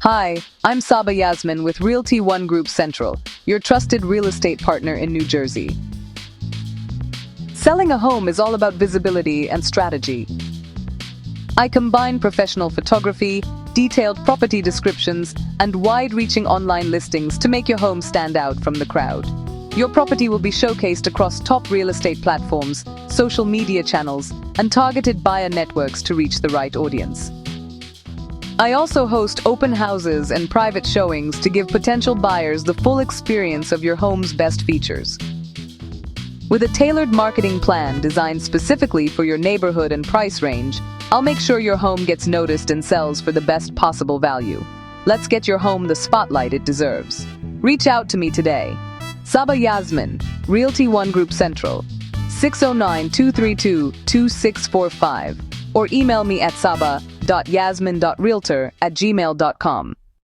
Hi, I'm Saba Yasmin with Realty One Group Central, your trusted real estate partner in New Jersey. Selling a home is all about visibility and strategy. I combine professional photography, detailed property descriptions, and wide-reaching online listings to make your home stand out from the crowd. Your property will be showcased across top real estate platforms, social media channels, and targeted buyer networks to reach the right audience. I also host open houses and private showings to give potential buyers the full experience of your home's best features. With a tailored marketing plan designed specifically for your neighborhood and price range, I'll make sure your home gets noticed and sells for the best possible value. Let's get your home the spotlight it deserves. Reach out to me today. Saba Yasmin, Realty One Group Central, 609-232-2645, or email me at saba.yasmin.realtor@gmail.com.